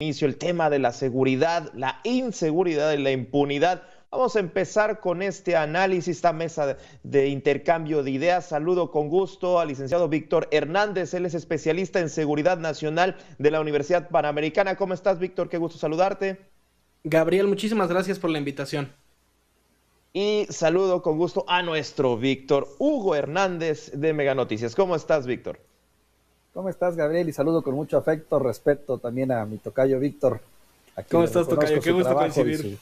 inicio el tema de la seguridad, la inseguridad y la impunidad. Vamos a empezar con este análisis, esta mesa de intercambio de ideas. Saludo con gusto al licenciado Víctor Hernández, él es especialista en seguridad nacional de la Universidad Panamericana. ¿Cómo estás, Víctor? Qué gusto saludarte. Gabriel, muchísimas gracias por la invitación. Y saludo con gusto a nuestro Víctor Hugo Hernández de Mega Noticias. ¿Cómo estás, Víctor? ¿Cómo estás, Gabriel? Y saludo con mucho afecto, respeto también a mi tocayo Víctor. ¿Cómo estás, tocayo? Qué gusto coincidir.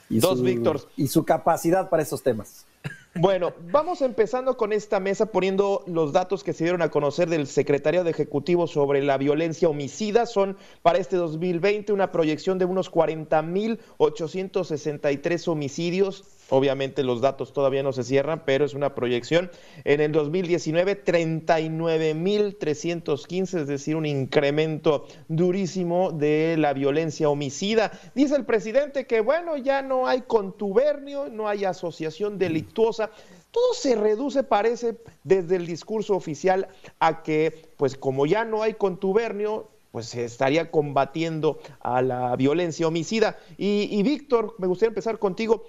Dos Víctors. Y su capacidad para esos temas. Bueno, vamos empezando con esta mesa poniendo los datos que se dieron a conocer del Secretariado Ejecutivo sobre la violencia homicida. Son para este 2020 una proyección de unos 40,863 homicidios. Obviamente los datos todavía no se cierran, pero es una proyección. En el 2019, 39,315, es decir, un incremento durísimo de la violencia homicida. Dice el presidente que, bueno, ya no hay contubernio, no hay asociación delictuosa. Todo se reduce, parece, desde el discurso oficial a que, pues como ya no hay contubernio, pues se estaría combatiendo a la violencia homicida. Y Víctor, me gustaría empezar contigo.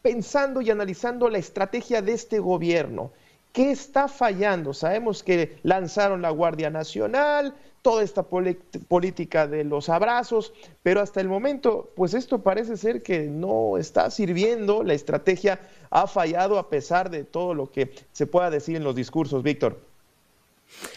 Pensando y analizando la estrategia de este gobierno, ¿qué está fallando? Sabemos que lanzaron la Guardia Nacional, toda esta política de los abrazos, pero hasta el momento, pues esto parece ser que no está sirviendo, la estrategia ha fallado a pesar de todo lo que se pueda decir en los discursos, Víctor.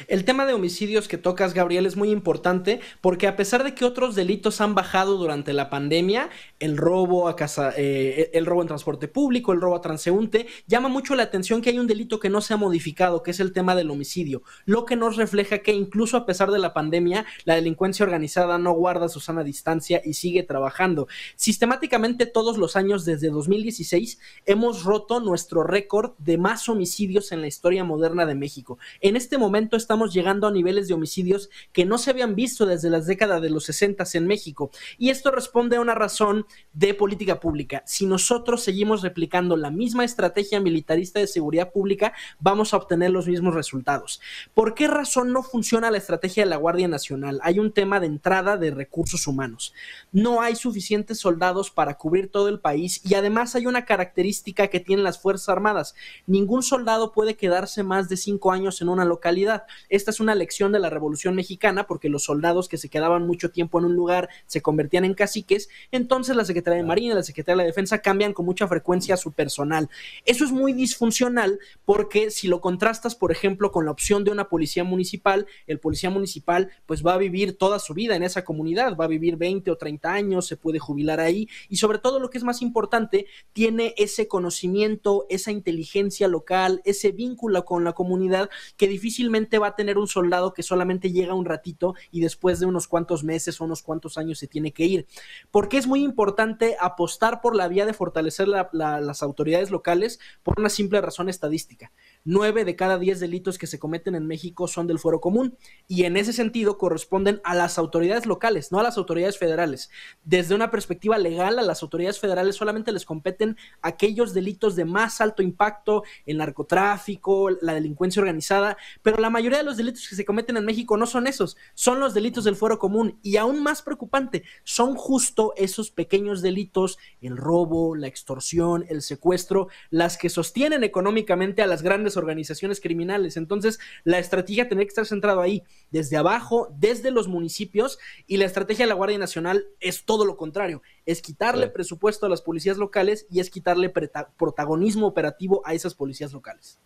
El tema de homicidios que tocas, Gabriel, es muy importante porque a pesar de que otros delitos han bajado durante la pandemia, el robo a casa, el robo en transporte público, el robo a transeúnte, llama mucho la atención que hay un delito que no se ha modificado, que es el tema del homicidio, lo que nos refleja que incluso a pesar de la pandemia, la delincuencia organizada no guarda su sana distancia y sigue trabajando. Sistemáticamente todos los años desde 2016 hemos roto nuestro récord de más homicidios en la historia moderna de México. En este momento estamos llegando a niveles de homicidios que no se habían visto desde las décadas de los 60 en México, y esto responde a una razón de política pública. Si nosotros seguimos replicando la misma estrategia militarista de seguridad pública, vamos a obtener los mismos resultados. ¿Por qué razón no funciona la estrategia de la Guardia Nacional? Hay un tema de entrada de recursos humanos. No hay suficientes soldados para cubrir todo el país, y además hay una característica que tienen las Fuerzas Armadas: ningún soldado puede quedarse más de 5 años en una localidad. Esta es una lección de la Revolución Mexicana, porque los soldados que se quedaban mucho tiempo en un lugar se convertían en caciques. Entonces la Secretaría de Marina y la Secretaría de la Defensa cambian con mucha frecuencia a su personal. Eso es muy disfuncional, porque si lo contrastas, por ejemplo, con la opción de una policía municipal, el policía municipal pues va a vivir toda su vida en esa comunidad, va a vivir 20 o 30 años, se puede jubilar ahí, y sobre todo, lo que es más importante, tiene ese conocimiento, esa inteligencia local, ese vínculo con la comunidad que difícilmente va a tener un soldado que solamente llega un ratito y después de unos cuantos meses o unos cuantos años se tiene que ir. Porque es muy importante apostar por la vía de fortalecer las autoridades locales por una simple razón estadística: 9 de cada 10 delitos que se cometen en México son del fuero común, y en ese sentido corresponden a las autoridades locales, no a las autoridades federales. Desde una perspectiva legal, a las autoridades federales solamente les competen aquellos delitos de más alto impacto: el narcotráfico, la delincuencia organizada, pero la mayoría de los delitos que se cometen en México no son esos, son los delitos del fuero común. Y aún más preocupante, son justo esos pequeños delitos, el robo, la extorsión, el secuestro, las que sostienen económicamente a las grandes organizaciones criminales. Entonces la estrategia tendría que estar centrada ahí, desde abajo, desde los municipios, y la estrategia de la Guardia Nacional es todo lo contrario: es quitarle presupuesto a las policías locales y es quitarle protagonismo operativo a esas policías locales.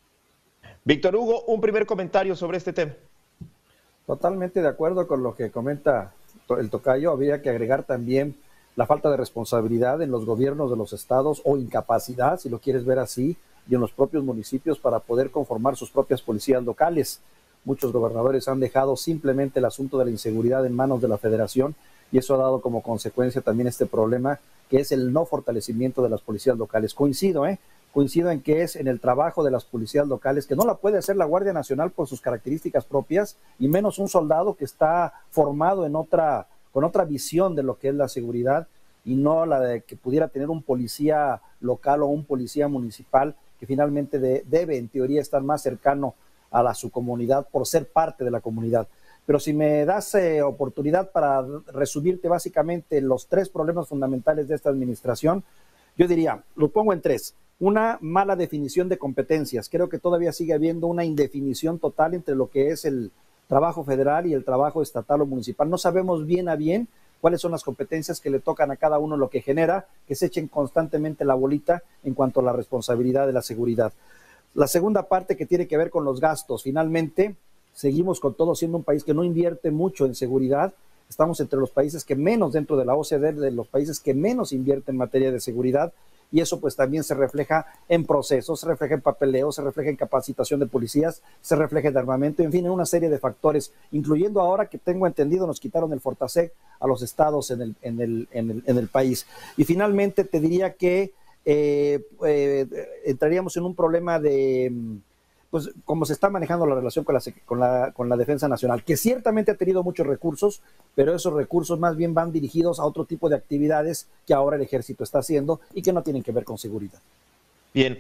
Víctor Hugo, un primer comentario sobre este tema. Totalmente de acuerdo con lo que comenta el tocayo. Habría que agregar también la falta de responsabilidad en los gobiernos de los estados, o incapacidad, si lo quieres ver así, y en los propios municipios para poder conformar sus propias policías locales. Muchos gobernadores han dejado simplemente el asunto de la inseguridad en manos de la federación, y eso ha dado como consecuencia también este problema, que es el no fortalecimiento de las policías locales. Coincido en que es en el trabajo de las policías locales, que no la puede hacer la Guardia Nacional por sus características propias, y menos un soldado que está formado con otra visión de lo que es la seguridad, y no la de que pudiera tener un policía local o un policía municipal que finalmente debe, en teoría, estar más cercano a su comunidad por ser parte de la comunidad. pero si me das oportunidad para resumirte básicamente los 3 problemas fundamentales de esta administración, yo diría, lo pongo en 3. Una, mala definición de competencias. Creo que todavía sigue habiendo una indefinición total entre lo que es el trabajo federal y el trabajo estatal o municipal. No sabemos bien a bien cuáles son las competencias que le tocan a cada uno, lo que genera que se echen constantemente la bolita en cuanto a la responsabilidad de la seguridad. La segunda parte, que tiene que ver con los gastos. Finalmente, seguimos con todo siendo un país que no invierte mucho en seguridad. Estamos entre los países que menos, dentro de la OCDE, de los países que menos invierten en materia de seguridad, y eso pues también se refleja en procesos, se refleja en papeleo, se refleja en capacitación de policías, se refleja en armamento, en fin, en una serie de factores, incluyendo ahora que tengo entendido nos quitaron el Fortasec a los estados en el país. Y finalmente te diría que entraríamos en un problema de, pues, cómo se está manejando la relación con la Defensa Nacional, que ciertamente ha tenido muchos recursos, pero esos recursos más bien van dirigidos a otro tipo de actividades que ahora el Ejército está haciendo y que no tienen que ver con seguridad. Bien,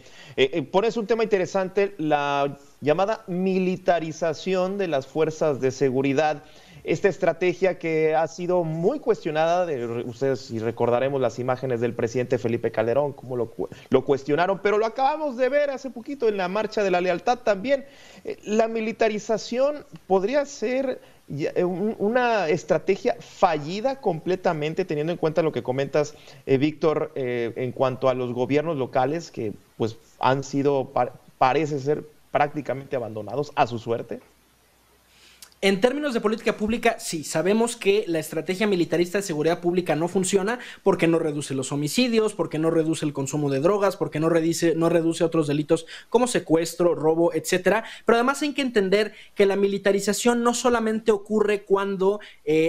pones un tema interesante, la llamada militarización de las fuerzas de seguridad. Esta estrategia que ha sido muy cuestionada, ustedes y recordaremos las imágenes del presidente Felipe Calderón, cómo lo cuestionaron, pero lo acabamos de ver hace poquito en la Marcha de la Lealtad también. La militarización podría ser una estrategia fallida completamente, teniendo en cuenta lo que comentas, Víctor, en cuanto a los gobiernos locales que pues han sido, parece ser, prácticamente abandonados a su suerte. En términos de política pública, sí, sabemos que la estrategia militarista de seguridad pública no funciona porque no reduce los homicidios, porque no reduce el consumo de drogas, porque no reduce otros delitos como secuestro, robo, etcétera. Pero además hay que entender que la militarización no solamente ocurre cuando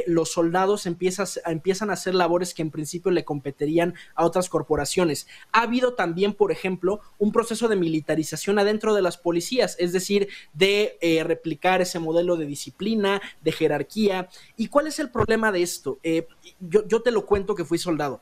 los soldados empiezan a hacer labores que en principio le competirían a otras corporaciones. Ha habido también, por ejemplo, un proceso de militarización adentro de las policías, es decir, de replicar ese modelo de disciplina, de jerarquía. ¿Y cuál es el problema de esto? Yo te lo cuento, que fui soldado.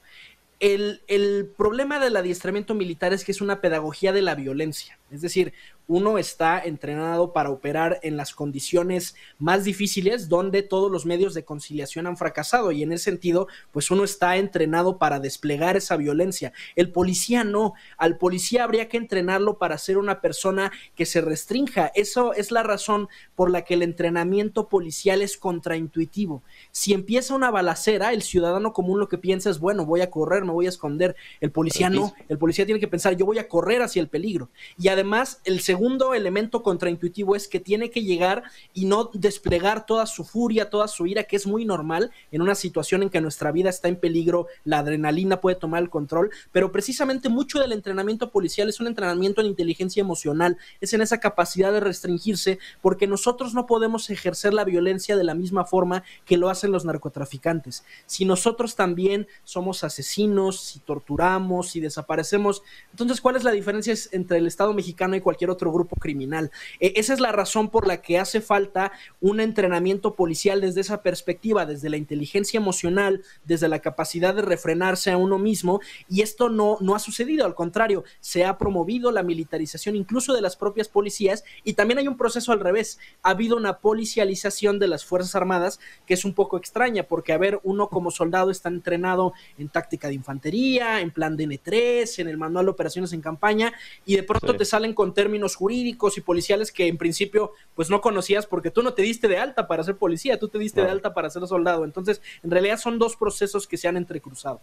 El problema del adiestramiento militar es que es una pedagogía de la violencia. Es decir, uno está entrenado para operar en las condiciones más difíciles donde todos los medios de conciliación han fracasado, y en ese sentido, pues uno está entrenado para desplegar esa violencia. El policía no. Al policía habría que entrenarlo para ser una persona que se restrinja. Eso es la razón por la que el entrenamiento policial es contraintuitivo. Si empieza una balacera, el ciudadano común lo que piensa es, bueno, voy a correr, me voy a esconder. El policía no. El policía tiene que pensar, yo voy a correr hacia el peligro. Y además, el segundo elemento contraintuitivo es que tiene que llegar y no desplegar toda su furia, toda su ira, que es muy normal en una situación en que nuestra vida está en peligro, la adrenalina puede tomar el control, pero precisamente mucho del entrenamiento policial es un entrenamiento en inteligencia emocional, es en esa capacidad de restringirse, porque nosotros no podemos ejercer la violencia de la misma forma que lo hacen los narcotraficantes. Si nosotros también somos asesinos, si torturamos, si desaparecemos, entonces, ¿cuál es la diferencia entre el Estado mexicano y cualquier otro grupo criminal? Esa es la razón por la que hace falta un entrenamiento policial desde esa perspectiva, desde la inteligencia emocional, desde la capacidad de refrenarse a uno mismo, y esto no ha sucedido. Al contrario, se ha promovido la militarización incluso de las propias policías, y también hay un proceso al revés. Ha habido una policialización de las Fuerzas Armadas que es un poco extraña, porque, a ver, uno como soldado está entrenado en táctica de infantería, en plan de N3, en el manual de operaciones en campaña, y de pronto te salen con términos jurídicos y policiales que en principio pues no conocías, porque tú no te diste de alta para ser policía, tú te diste de alta para ser soldado. Entonces, en realidad son dos procesos que se han entrecruzado.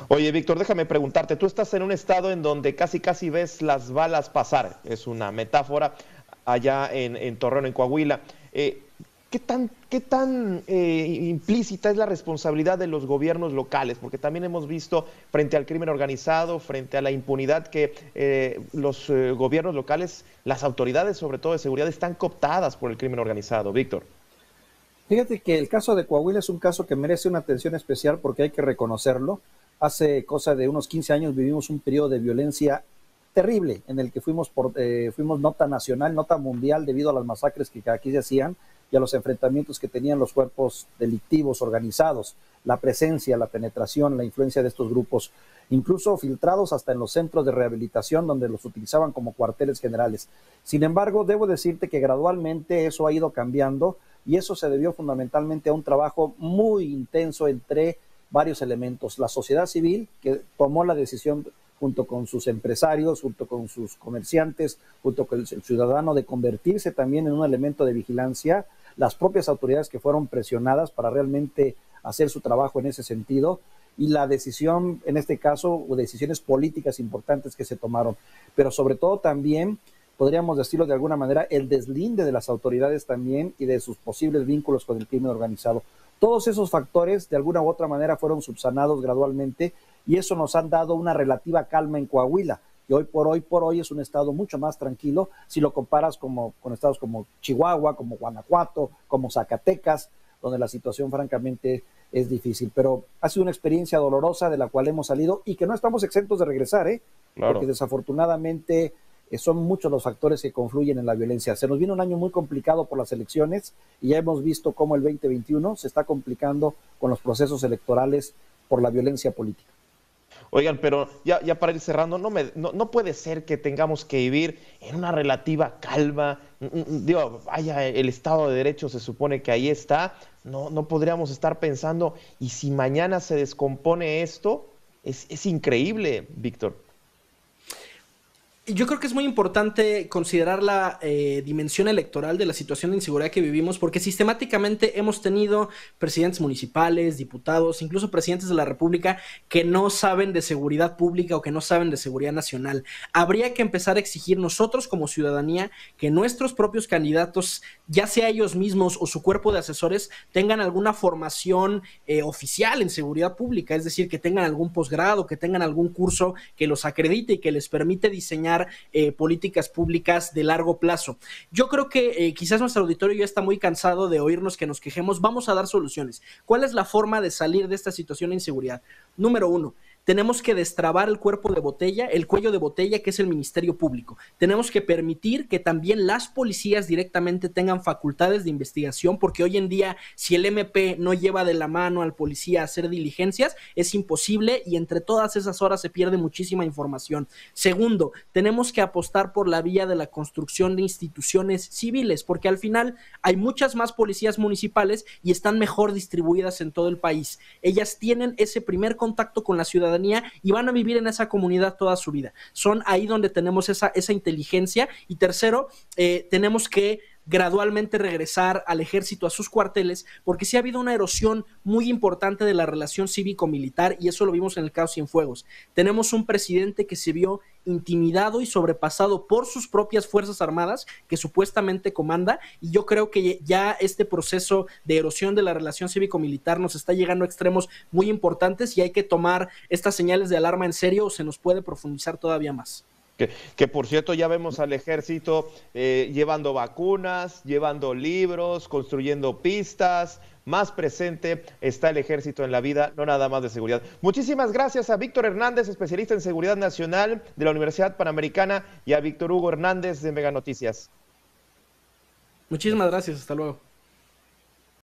Oye, Víctor, déjame preguntarte, tú estás en un estado en donde casi ves las balas pasar, es una metáfora, allá en Torreón, en Coahuila. ¿Qué tan implícita es la responsabilidad de los gobiernos locales? Porque también hemos visto, frente al crimen organizado, frente a la impunidad, que los gobiernos locales, las autoridades sobre todo de seguridad, están cooptadas por el crimen organizado. Víctor. Fíjate que el caso de Coahuila es un caso que merece una atención especial, porque hay que reconocerlo. Hace cosa de unos 15 años vivimos un periodo de violencia terrible en el que fuimos nota nacional, nota mundial, debido a las masacres que aquí se hacían, y a los enfrentamientos que tenían los cuerpos delictivos organizados, la presencia, la penetración, la influencia de estos grupos, incluso filtrados hasta en los centros de rehabilitación donde los utilizaban como cuarteles generales. Sin embargo, debo decirte que gradualmente eso ha ido cambiando y eso se debió fundamentalmente a un trabajo muy intenso entre varios elementos. La sociedad civil, que tomó la decisión junto con sus empresarios, junto con sus comerciantes, junto con el ciudadano, de convertirse también en un elemento de vigilancia, las propias autoridades que fueron presionadas para realmente hacer su trabajo en ese sentido, y la decisión, en este caso, o decisiones políticas importantes que se tomaron, pero sobre todo también, podríamos decirlo de alguna manera, el deslinde de las autoridades también y de sus posibles vínculos con el crimen organizado. Todos esos factores, de alguna u otra manera, fueron subsanados gradualmente y eso nos ha dado una relativa calma en Coahuila, que hoy por hoy es un estado mucho más tranquilo si lo comparas con estados como Chihuahua, como Guanajuato, como Zacatecas, donde la situación francamente es difícil. Pero ha sido una experiencia dolorosa de la cual hemos salido y que no estamos exentos de regresar, Claro. Porque desafortunadamente son muchos los factores que confluyen en la violencia. Se nos viene un año muy complicado por las elecciones y ya hemos visto cómo el 2021 se está complicando con los procesos electorales por la violencia política. Oigan, pero ya para ir cerrando, no puede ser que tengamos que vivir en una relativa calma. Digo, vaya, el Estado de Derecho se supone que ahí está. No podríamos estar pensando, y si mañana se descompone esto, es increíble, Víctor. Yo creo que es muy importante considerar la dimensión electoral de la situación de inseguridad que vivimos, porque sistemáticamente hemos tenido presidentes municipales, diputados, incluso presidentes de la República que no saben de seguridad pública o que no saben de seguridad nacional. Habría que empezar a exigir nosotros como ciudadanía que nuestros propios candidatos, ya sea ellos mismos o su cuerpo de asesores, tengan alguna formación oficial en seguridad pública, es decir, que tengan algún posgrado, que tengan algún curso que los acredite y que les permite diseñar políticas públicas de largo plazo. Yo creo que quizás nuestro auditorio ya está muy cansado de oírnos que nos quejemos. Vamos a dar soluciones. ¿Cuál es la forma de salir de esta situación de inseguridad? Número 1, tenemos que destrabar el cuello de botella, que es el Ministerio Público. Tenemos que permitir que también las policías directamente tengan facultades de investigación, porque hoy en día, si el MP no lleva de la mano al policía a hacer diligencias, es imposible y entre todas esas horas se pierde muchísima información. Segundo, tenemos que apostar por la vía de la construcción de instituciones civiles, porque al final hay muchas más policías municipales y están mejor distribuidas en todo el país. Ellas tienen ese primer contacto con la ciudadanía y van a vivir en esa comunidad toda su vida. Son ahí donde tenemos esa inteligencia. Y tercero, tenemos que gradualmente regresar al ejército, a sus cuarteles, porque sí ha habido una erosión muy importante de la relación cívico-militar y eso lo vimos en el caso Cienfuegos. Tenemos un presidente que se vio intimidado y sobrepasado por sus propias fuerzas armadas que supuestamente comanda, y yo creo que ya este proceso de erosión de la relación cívico-militar nos está llegando a extremos muy importantes y hay que tomar estas señales de alarma en serio o se nos puede profundizar todavía más. Que por cierto ya vemos al ejército llevando vacunas, llevando libros, construyendo pistas. Más presente está el ejército en la vida, no nada más de seguridad. Muchísimas gracias a Víctor Hernández, especialista en seguridad nacional de la Universidad Panamericana, y a Víctor Hugo Hernández de Mega Noticias. Muchísimas gracias, hasta luego.